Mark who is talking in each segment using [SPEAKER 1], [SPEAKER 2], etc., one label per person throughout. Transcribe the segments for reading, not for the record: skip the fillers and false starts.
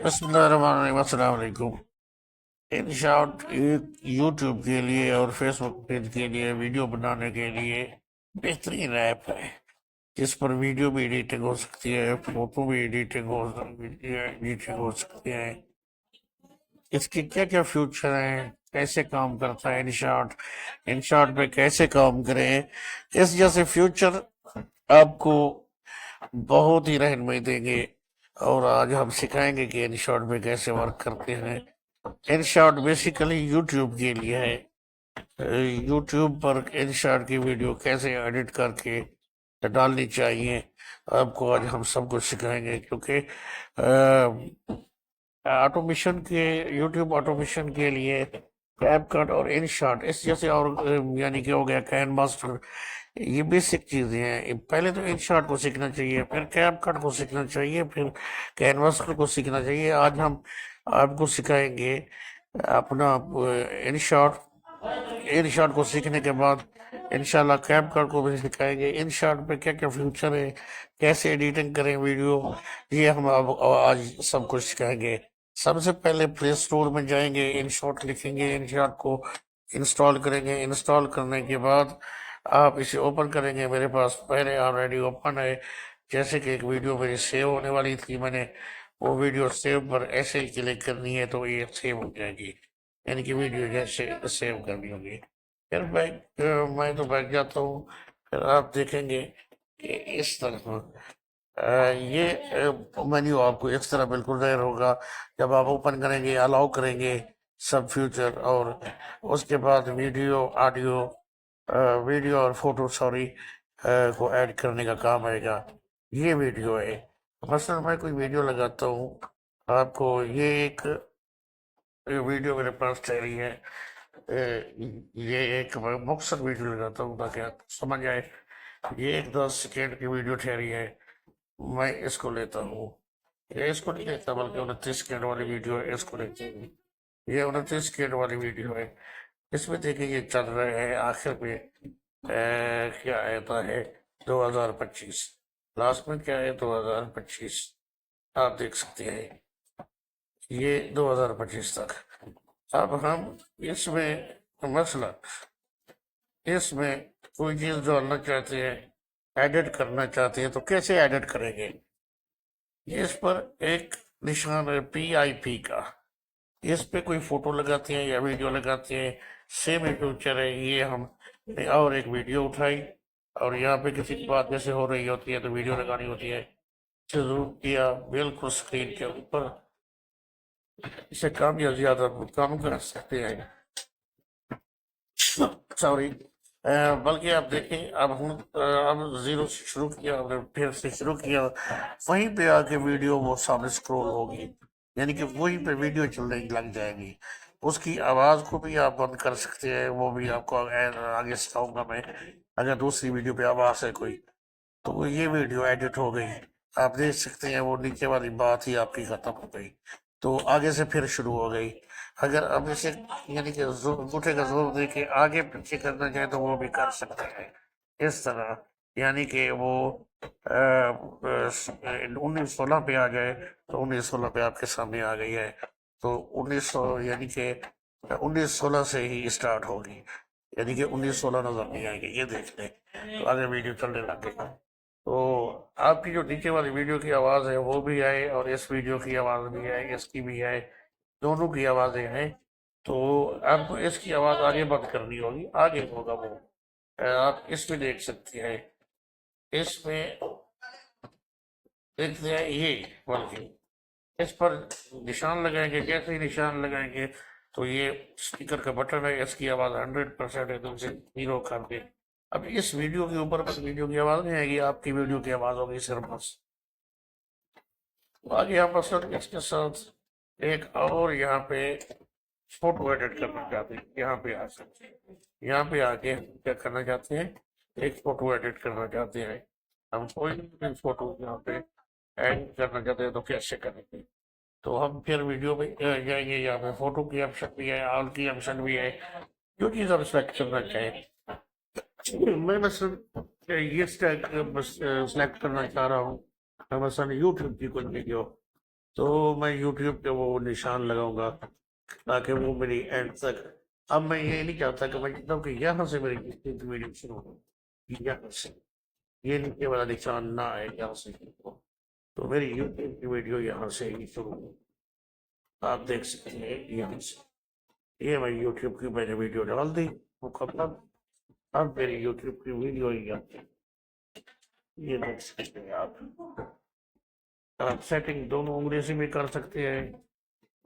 [SPEAKER 1] بسم اللہ الرحمن الرحیم، السلام علیکم۔ ان شارٹ ایک یوٹیوب کے لیے اور فیس بک پیج کے لیے ویڈیو بنانے کے لیے بہترین ایپ ہے، جس پر ویڈیو بھی ایڈیٹنگ ہو سکتی ہے، فوٹو بھی ایڈیٹنگ ہو سکتی ہے۔ اس کے کیا کیا فیوچر ہیں، کیسے کام کرتا ہے ان شارٹ پہ کیسے کام کریں، اس جیسے فیوچر آپ کو بہت ہی رہنمائی دیں گے، اور آج ہم سکھائیں گے کہ ان شارٹ پہ کیسے ورک کرتے ہیں۔ ان شارٹ بیسیکلی یوٹیوب کے لیے ہے۔ یوٹیوب پر ان شارٹ کی ویڈیو کیسے ایڈٹ کر کے ڈالنی چاہیے، آپ کو آج ہم سب کچھ سکھائیں گے، کیونکہ آٹومیشن کے یوٹیوب آٹومیشن کے لیے کیپ کٹ اور ان شارٹ اس جیسے، اور یعنی کہ ہو گیا کین ماسٹر، یہ بیسک چیزیں ہیں۔ پہلے تو ان شارٹ کو سیکھنا چاہیے، پھر کیپ کٹ کو سیکھنا چاہیے، پھر کین ماسٹر کو سیکھنا چاہیے۔ آج ہم آپ کو سکھائیں گے اپنا ان شارٹ کو سیکھنے کے بعد انشاءاللہ کیپ کٹ کو بھی سکھائیں گے۔ ان شارٹ پہ کیا کیا فیوچر ہے، کیسے ایڈیٹنگ کریں ویڈیو، یہ ہم آج سب کچھ سکھائیں گے۔ سب سے پہلے پلے اسٹور میں جائیں گے، ان شارٹ لکھیں گے، ان شارٹ کو انسٹال کریں گے۔ انسٹال کرنے کے بعد آپ اسے اوپن کریں گے۔ میرے پاس پہلے آلریڈی اوپن ہے، جیسے کہ ایک ویڈیو میری سیو ہونے والی تھی، میں نے وہ ویڈیو سیو پر ایسے ہی کلک کرنی ہے تو یہ سیو ہو جائے گی، یعنی کہ ویڈیو جیسے سیو کرنی ہوگی۔ پھر میں تو بیٹھ جاتا ہوں، پھر آپ دیکھیں گے کہ اس طرح یہ مینیو آپ کو اس طرح بالکل ظاہر ہوگا۔ جب آپ اوپن کریں گے، الاؤ کریں گے سب فیوچر، اور اس کے بعد ویڈیو اور فوٹو کو ایڈ کرنے کا کام آئے گا۔ یہ ویڈیو ہے، مثلا میں کوئی ویڈیو لگاتا ہوں آپ کو، یہ ویڈیو میرے پاس ٹھہری ہے، یہ ایک مختصر ویڈیو لگاتا ہوں تاکہ آپ سمجھ آئے۔ یہ ایک 10 سیکنڈ کی ویڈیو ٹھہری ہے، میں اس کو لیتا ہوں، یہ اس کو نہیں لیتا بلکہ 29 سیکنڈ والی ویڈیو ہے، اس کو لیتا ہوں۔ یہ 29 سیکنڈ والی ویڈیو ہے، اس میں دیکھیں یہ چل رہا ہے، آخر میں کیا آتا ہے 2025، لاسٹ میں کیا ہے 2025، آپ دیکھ سکتے ہیں یہ 2025 تک۔ اب ہم اس میں مثلا کوئی چیز ڈالنا چاہتے ہیں، ایڈٹ کرنا چاہتے ہیں، تو کیسے ایڈٹ کریں گے؟ اس پر ایک نشان ہے PIP کا، اس پہ کوئی فوٹو لگاتے ہیں یا ویڈیو لگاتے ہیں، سیم فیوچر ہے۔ یہ ہم نے اور ایک ویڈیو اٹھائی، اور یہاں پہ کسی کی بات جیسے ہو رہی ہوتی ہے تو ویڈیو لگانی ہوتی ہے، زوم کیا بالکل اسکرین کے اوپر، اسے کم یا زیادہ کم کر سکتے ہیں، سوری، بلکہ آپ دیکھیں اب زیرو سے شروع کیا، ہم نے پھر سے شروع کیا، وہیں پہ آ کے ویڈیو وہ سامنے سکرول ہوگی، یعنی کہ وہیں پہ ویڈیو چلنے لگ جائے گی۔ اس کی آواز کو بھی آپ بند کر سکتے ہیں، وہ بھی آپ کو آگے سکھاؤں گا میں، اگر دوسری ویڈیو پہ آواز ہے کوئی تو یہ ویڈیو ایڈٹ ہو گئی، آپ دیکھ سکتے ہیں وہ نیچے والی بات ہی آپ کی ختم ہو گئی، تو آگے سے پھر شروع ہو گئی۔ اگر اب اسے یعنی کہ انگوٹھے کا زور دے کے آگے پیچھے کرنا چاہے تو وہ بھی کر سکتے ہیں اس طرح، یعنی کہ وہ 1916 پہ آ جائے تو 1916 پہ آپ کے سامنے آ گئی ہے، تو 1900 یعنی کہ 1916 سے ہی اسٹارٹ ہوگی، یعنی کہ 1916 نظر نہیں آئے گی، یہ دیکھ لیں تو آگے ویڈیو چلنے لگے گا، تو آپ کی جو نیچے والی ویڈیو کی آواز ہے وہ بھی آئے، اور اس ویڈیو کی آواز بھی آئے، اس کی بھی آئے، دونوں کی آوازیں ہیں۔ تو آپ کو اس کی آواز آگے بند کرنی ہوگی، آگے ہوگا وہ، آپ اس میں دیکھ سکتے ہیں، اس میں دیکھتے ہیں یہ، بلکہ اس پر نشان لگائیں گے، کیسے نشان لگائیں گے، تو یہ اسپیکر کا بٹن ہے، اس کی آواز 100% ہے تو اسے 0 کر دیں۔ اب اس ویڈیو کے اوپر بس ویڈیو کی آواز نہیں آئے گی، آپ کی ویڈیو کی آواز ہوگی صرف بس۔ آگے ہم مثلا اس کے ساتھ ایک اور یہاں پہ فوٹو ایڈٹ کرنا چاہتے ہیں، یہاں پہ آ سکتے ہیں، یہاں پہ آ کے کیا کرنا چاہتے ہیں، ایک فوٹو ایڈٹ کرنا چاہتے ہیں، ہم کوئی بھی فوٹو یہاں پہ ایڈ کرنا چاہتے ہیں تو کیسے کریں گے؟ تو ہم پھر ویڈیو میں جائیں گے، یہاں پہ فوٹو کی آپشن بھی ہے، آل کی آپشن بھی ہے، جو چیز ہم سلیکٹ کرنا چاہیں۔ میں مثلا یہ سلیکٹ کرنا چاہ رہا ہوں، مثلا یوٹیوب کی کوئی ویڈیو، تو میں یوٹیوب پہ وہ نشان لگاؤں گا تاکہ وہ میری اینڈ تک. اب میں یہ نہیں چاہتا کہ میں کہتا ہوں کہ یہاں سے میری ویڈیو شروع ہو, یہاں سے یہ نیچے والا نشان نہ آئے یہاں سے شروع ہو, تو میری یوٹیوب کی ویڈیو یہاں سے ہی شروع ہو. آپ دیکھ سکتے ہیں یہاں سے, یہ میں یوٹیوب کی میں نے ویڈیو ڈال دی مکمل. اب میری یوٹیوب کی ویڈیو ہی آتی ہے, یہ دیکھ سکتے ہیں آپ. آپ سیٹنگ دونوں انگلی سے بھی کر سکتے ہیں,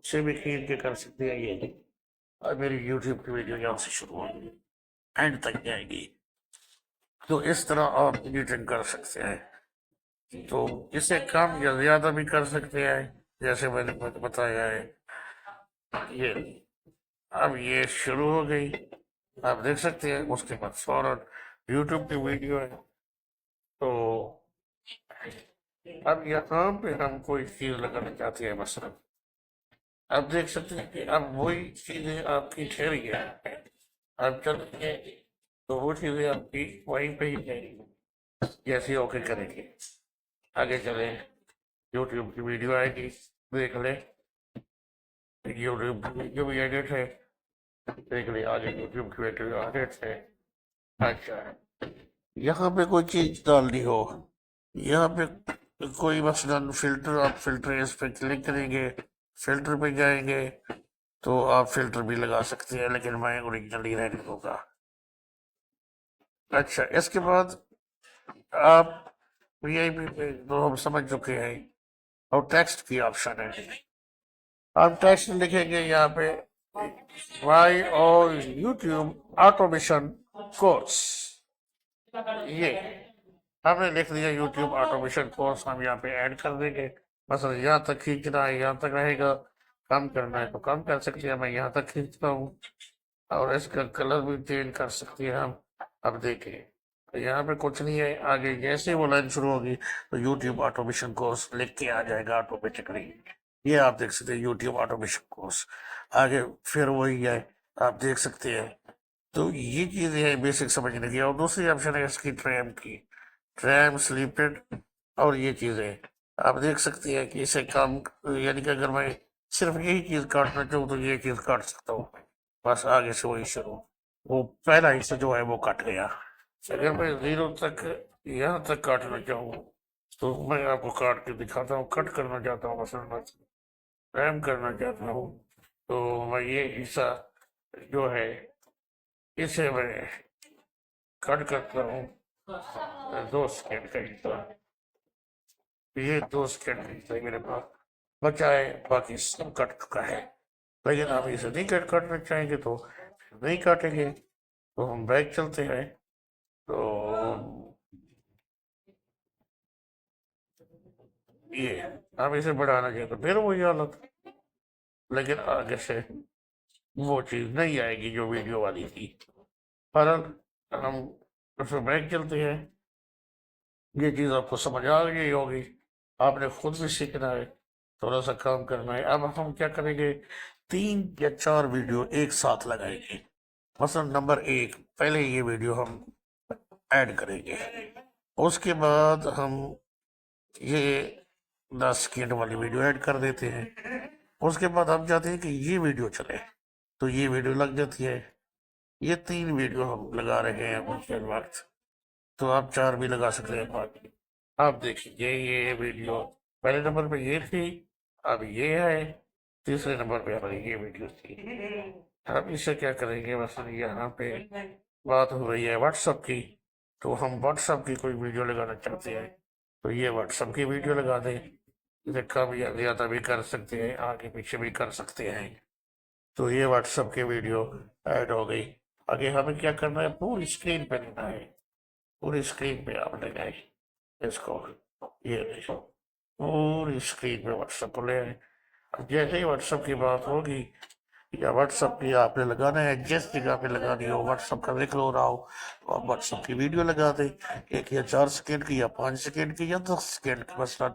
[SPEAKER 1] اسے بھی کھینچ کے کر سکتے ہیں. یہ اور میری یوٹیوب کی ویڈیو یہاں سے شروع ہوگی, اینڈ تک جائے گی. تو اس طرح آپ ایڈیٹنگ کر سکتے ہیں. تو اسے کم یا زیادہ بھی کر سکتے ہیں جیسے میں نے بتایا ہے. یہ اب یہ شروع ہو گئی, آپ دیکھ سکتے ہیں. اس کے بعد فوراً یوٹیوب کی ویڈیو ہے. تو اب یہاں پہ ہم کوئی چیز لگانا چاہتے ہیں, مثلا آپ دیکھ سکتے ہیں کہ اب وہی چیزیں آپ کی ٹھہری ہیں. آپ چلیں گے تو وہ چیزیں آپ کی وہیں پہ ہی جائیں گی. جیسے اوکے کریں گے, آگے چلیں, یوٹیوب کی ویڈیو آئے گی, دیکھ لیں. یوٹیوب کی ویڈیو بھی ایڈٹ ہے, دیکھ لیں. آگے یوٹیوب کی ویڈیو ایڈٹ ہے. اچھا, یہاں پہ کوئی چیز ڈالنی ہو, یہاں پہ کوئی مثلاً فلٹر, آپ فلٹر اس پہ کلک کریں گے, فلٹر پہ جائیں گے تو آپ فلٹر بھی لگا سکتے ہیں, لیکن میں اوریجنل ہی رہنے دوں گا. اچھا, اس کے بعد آپ وی آئی پی پہ تو ہم سمجھ چکے ہیں, اور ٹیکسٹ کی آپشن ہے. آپ ٹیکسٹ لکھیں گے یہاں پہ وائی اور یوٹیوب آٹومیشن کورس. یہ ہم نے لکھ دیا یوٹیوب آٹومیشن کورس, ہم یہاں پہ ایڈ کر دیں گے. مثلا یہاں تک کھینچنا ہے, یہاں تک رہے گا. کم کرنا ہے تو کم کر سکتے ہیں, میں یہاں تک کھینچتا ہوں. اور اس کا کلر بھی چینج کر سکتے ہیں ہم. اب دیکھیں یہاں پہ کچھ نہیں ہے, آگے جیسے وہ لائن شروع ہوگی تو یوٹیوب آٹومیشن کورس لکھ کے آ جائے گا آٹومیٹکلی. یہ آپ دیکھ سکتے ہیں یوٹیوب آٹومیشن کورس. آگے پھر وہی ہے, آپ دیکھ سکتے ہیں. تو یہ چیزیں ہیں بیسک سمجھنے کی. اور دوسری آپشن ہے اس کی ٹریم کی, ٹریم سلیپڈ. اور یہ چیزیں آپ دیکھ سکتے ہیں کہ اسے کام, یعنی کہ اگر میں صرف یہی چیز کاٹنا چاہوں تو یہ چیز کاٹ سکتا ہوں. بس آگے سے وہی شروع, وہ پہلا حصہ جو ہے وہ کٹ گیا. اگر میں زیرو تک یہاں تک کاٹنا چاہوں تو میں آپ کو کاٹ کے دکھاتا ہوں. کٹ کرنا چاہتا ہوں, مثلا ٹریم کرنا چاہتا ہوں, تو میں یہ حصہ جو ہے اسے میں کٹ کرتا ہوں 2 سیکنڈ کا حصہ. یہ 2 سیکنڈ کا حصہ میرے پاس بچا ہے, باقی سب کٹ چکا ہے. لیکن آپ اسے نہیں کاٹنا چاہیں گے تو نہیں کاٹیں گے. تو ہم بیک چلتے ہیں. تو یہ ہم اسے بڑھانا چاہیں تو پھر وہی حالت, لیکن آگے سے وہ چیز نہیں آئے گی جو ویڈیو والی تھی. فوراً ہم اس میں بیک چلتے ہیں. یہ چیز آپ کو سمجھ آ گئی ہوگی, آپ نے خود بھی سیکھنا ہے, تھوڑا سا کام کرنا ہے. اب ہم کیا کریں گے, 3 یا 4 ویڈیو ایک ساتھ لگائیں گے. مثلا نمبر 1, پہلے یہ ویڈیو ہم ایڈ کریں گے. اس کے بعد ہم یہ 10 سیکنڈ والی ویڈیو ایڈ کر دیتے ہیں. اس کے بعد ہم چاہتے ہیں کہ یہ ویڈیو چلے تو یہ ویڈیو لگ جاتی ہے. یہ 3 ویڈیو ہم لگا رہے ہیں اس وقت, تو آپ 4 بھی لگا سکتے ہیں. باقی آپ دیکھیں گے یہ ویڈیو پہلے نمبر پہ یہ تھی, اب یہ ہے تیسرے نمبر پہ ہماری یہ ویڈیو تھی. ہم اسے کیا کریں گے, مثلا یہاں پہ بات ہو رہی ہے واٹس ایپ کی, تو ہم واٹس ایپ کی کوئی ویڈیو لگانا چاہتے ہیں تو یہ واٹس ایپ کی ویڈیو لگا دیں. اسے کم یا زیادہ بھی کر سکتے ہیں, آگے پیچھے بھی کر سکتے ہیں. تو یہ واٹس ایپ کی ویڈیو ایڈ ہو گئی. آگے ہمیں کیا کرنا ہے, پوری اسکرین پہ لینا ہے. پوری اسکرین پہ آپ لے جائیں اس کو, یہ دیکھو پوری اسکرین پہ واٹس ایپ کو لے آئیں. اب جیسے ہی واٹس ایپ کی بات ہوگی یا واٹس ایپ کی آپ نے لگانا ہے, جس جگہ پہ لگانی ہو, واٹس ایپ کا ذکر ہو رہا ہو تو آپ واٹس ایپ کی ویڈیو لگا دیں. 1 یا 4 سیکنڈ کی, یا 5 سیکنڈ کی, یا 10 سیکنڈ کی مثلا,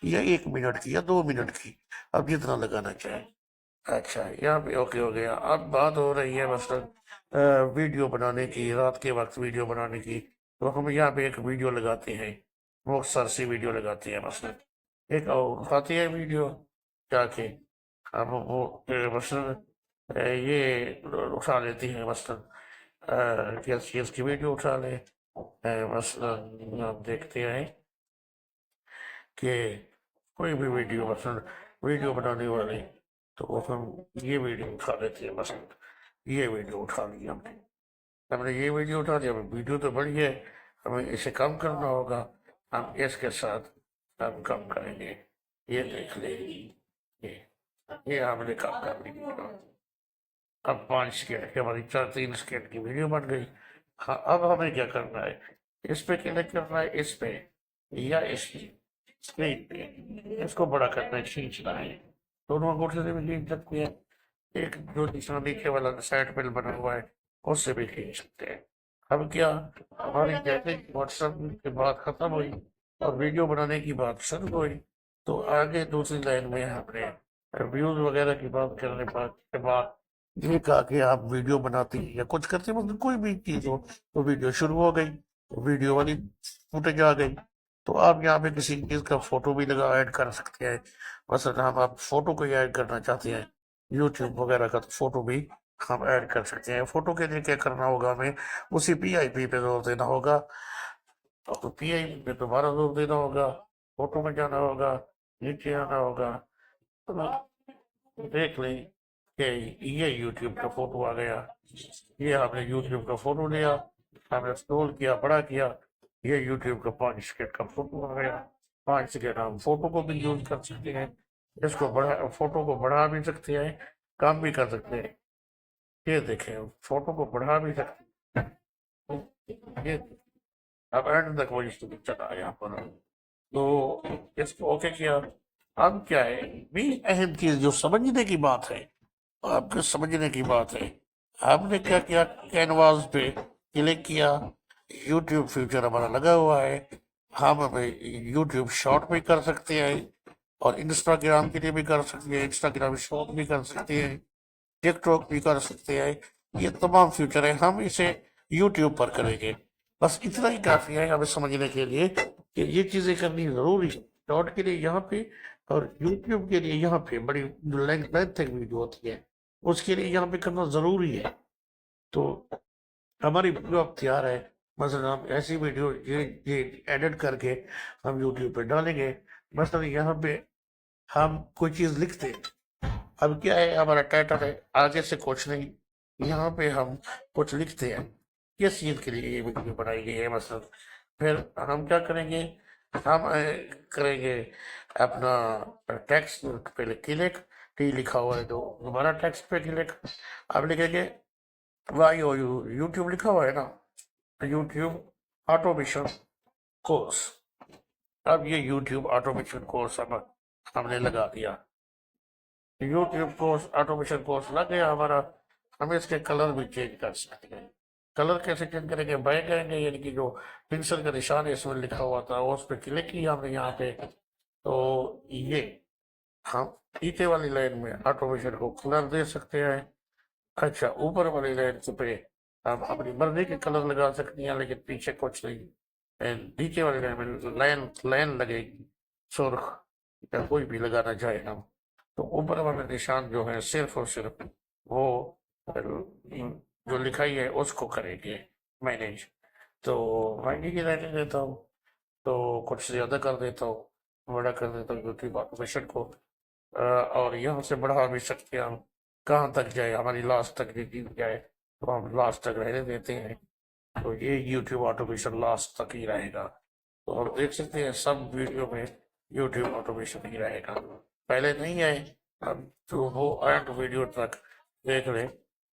[SPEAKER 1] یا 1 منٹ کی, یا 2 منٹ کی, اب جتنا لگانا چاہیں. اچھا, یہاں پہ اوکے ہو گیا. اب بات ہو رہی ہے مثلا ویڈیو بنانے کی, رات کے وقت ویڈیو بنانے کی. تو ہم یہاں پہ ایک ویڈیو لگاتے ہیں, مختصر سی ویڈیو لگاتے ہیں. مثلا ایک اور آتی ہے ویڈیو, جا کے اب وہ مثلاً یہ اٹھا لیتی ہیں، مثلاً کس چیز کی ویڈیو اٹھا لیں، مثلاً آپ دیکھتے ہیں کہ کوئی بھی ویڈیو مثلاً ویڈیو بنانے والے تو ہم یہ ویڈیو اٹھا لیتے ہیں، مثلاً یہ ویڈیو اٹھا لی ہم نے یہ ویڈیو اٹھا دیا، ویڈیو تو بڑی ہے، ہمیں اسے کم کرنا ہوگا، ہم اس کے ساتھ ہم کم کریں گے، یہ دیکھ لیں، یہ ہم نے کم کر لی، اب 5 سیکنڈ کی ہماری 3 سیکنڈ کی ویڈیو بن گئی۔ ہاں اب ہمیں کیا کرنا ہے، اس پہ کلک کرنا ہے، اس پہ یا اس کی اسکرین پہ، اس کو بڑا کرنا ہے، کھینچنا ہے، دونوں انگوٹھے سے بھی کھینچ سکتے ہیں، ایک جو نیچے والا سائڈ پہ بنا ہوا ہے اس سے بھی کھینچ سکتے ہیں۔ اب کیا ہماری جیسے واٹس ایپ کی بات ختم ہوئی اور ویڈیو بنانے کی بات شروع ہوئی تو آگے دوسری لائن میں ہم نے ویوز وغیرہ کی بات کرنے کے بعد یہ کہا کہ آپ ویڈیو بناتی ہیں یا کچھ کرتے ہیں، مطلب کوئی بھی چیز ہو تو ویڈیو شروع ہو گئی، ویڈیو والی فوٹیج آ گئی، تو آپ یہاں پہ کسی چیز کا فوٹو بھی لگا ایڈ کر سکتے ہیں، مثلا ہم آپ فوٹو کو ایڈ کرنا چاہتے ہیں یوٹیوب وغیرہ کا تو فوٹو بھی ہم ایڈ کر سکتے ہیں۔ فوٹو کے لیے کیا کرنا ہوگا، ہمیں اسی پی آئی پی پہ زور دینا ہوگا، تو پی آئی پی پہ دوبارہ زور دینا ہوگا، فوٹو میں جانا ہوگا، نیچے آنا ہوگا، دیکھ لیں کہ یہ یوٹیوب کا فوٹو آ گیا، یہ ہم نے یوٹیوب کا فوٹو لیا، ہم نے اسکرول کیا، بڑا کیا، یہ یوٹیوب کا 5 سیکنڈ کا فوٹو آ گیا۔ 5 سیکنڈ ہم فوٹو کو بھی یوز کر سکتے ہیں، اس کو فوٹو کو بڑھا بھی سکتے ہیں، کم بھی کر سکتے ہیں، یہ دیکھیں فوٹو کو بڑھا بھی سکتے ہیں، یہ اب اینڈ تک وہ اس کو چلا یہاں پر، تو اس کو اوکے کیا۔ اب کیا ہے بھی اہم چیز جو سمجھنے کی بات ہے، آپ کے سمجھنے کی بات ہے، آپ نے کیا کیا، کینواس پہ کلک کیا، یوٹیوب فیوچر ہمارا لگا ہوا ہے، ہم یوٹیوب شارٹ بھی کر سکتے ہیں اور انسٹاگرام کے لیے بھی کر سکتے ہیں، انسٹاگرام شارٹ بھی کر سکتے ہیں، ٹک ٹاک بھی کر سکتے ہیں، یہ تمام فیوچر ہے، ہم اسے یوٹیوب پر کریں گے، بس اتنا ہی کافی ہے ہمیں سمجھنے کے لیے کہ یہ چیزیں کرنی ضروری ہے، شارٹ کے لیے یہاں پہ اور یوٹیوب کے لیے یہاں پہ بڑی لینتھ تک ویڈیو ہوتی ہے اس کے لیے یہاں پہ کرنا ضروری ہے، تو ہماری ویڈیو اختیار ہے، مثلا ہم ایسی ویڈیو یہ ایڈٹ کر کے ہم یوٹیوب پہ ڈالیں گے، مثلا یہاں پہ ہم کوئی چیز لکھتے ہیں، اب کیا ہے ہمارا ٹائٹل ہے، آگے سے کچھ نہیں، یہاں پہ ہم کچھ لکھتے ہیں کس چیز کے لیے یہ ویڈیو بنائی گئی ہے، مثلا پھر ہم کیا کریں گے، ہم کریں گے اپنا ٹیکسٹ پہ کلک، ٹی لکھا ہوا ہے تو دوبارہ ٹیکسٹ پہ کلک، اب لکھیں گے وائی او یو، یوٹیوب لکھا ہوا ہے نا، یوٹیوب آٹومیشن کورس، اب یہ یوٹیوب آٹومیشن کورس ہم نے لگا دیا، یوٹیوب کورس آٹومیشن کورس لگ گیا ہمارا، ہم اس کے کلر بھی چینج کر سکتے ہیں، کلر کیسے چینج کریں گے، بائیں کریں گے، یعنی کہ جو پنسل کا نشان ہے اس میں لکھا ہوا تھا اس پہ کلک کیا ہم نے یہاں پہ، تو یہ ہم نیچے والی لائن میں آٹومیشن کو کلر دے سکتے ہیں، اچھا اوپر والی لائن پہ ہم اپنی مرضی کے کلر لگا سکتے ہیں لیکن پیچھے کچھ نہیں، نیچے والی لائن میں لائن لگے گی سرخ یا کوئی بھی لگانا چاہے ہم، تو اوپر والا نشان جو ہے صرف اور صرف وہ جو لکھائی ہے اس کو کریں گے مینیج، تو مینیج کی رہنے دیتا ہوں، تو کچھ زیادہ کر دیتا ہوں، بڑا کر دیتا ہوں یوٹیوب آٹومیشن کو، اور یہاں سے بڑھا بھی سکتے ہیں ہم، کہاں تک جائے ہماری لاسٹ تک دی جائے تو ہم لاسٹ تک رہنے دیتے ہیں، تو یہ یوٹیوب آٹومیشن لاسٹ تک ہی رہے گا، تو ہم دیکھ سکتے ہیں سب ویڈیو میں یوٹیوب آٹومیشن ہی رہے گا، پہلے نہیں ہے، اب تو وہ اینڈ ویڈیو تک دیکھ لیں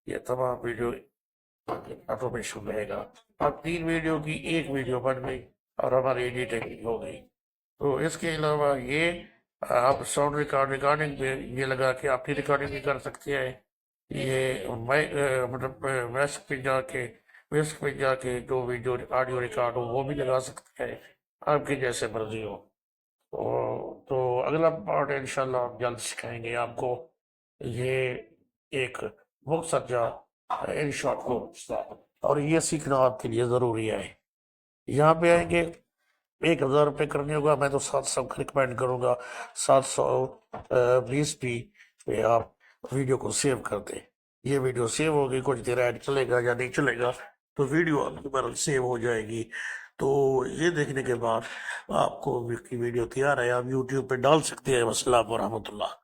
[SPEAKER 1] یہ تمام ویڈیو آٹومیشن رہے گا، اب 3 ویڈیو کی 1 ویڈیو بن گئی اور ہماری ایڈیٹنگ ہو گئی، تو اس کے علاوہ یہ آپ ساؤنڈ ریکارڈنگ پہ یہ لگا کے آپ کی ریکارڈنگ بھی کر سکتے ہیں، یہ مطلب ویسک پہ جا کے جو ویڈیو آڈیو ریکارڈ ہو وہ بھی لگا سکتے ہیں، آپ کی جیسے مرضی ہو، تو اگلا پارٹ انشاءاللہ ہم جلد سکھائیں گے آپ کو، یہ ایک مختصر ان شارٹ کورس تھا اور یہ سیکھنا آپ کے لیے ضروری ہے، یہاں پہ آئیں گے 1,000 روپے کرنی ہوگا، میں تو 700 ریکمینڈ کروں گا 720 پہ آپ ویڈیو کو سیو کر دیں۔ یہ ویڈیو سیو ہوگی، کچھ دیر ایڈ چلے گا یا نہیں چلے گا تو ویڈیو آپ کی برل سیو ہو جائے گی۔ تو یہ دیکھنے کے بعد آپ کو ویڈیو تیار ہے، آپ یوٹیوب پہ ڈال سکتے ہیں۔ السلام ورحمۃ اللہ۔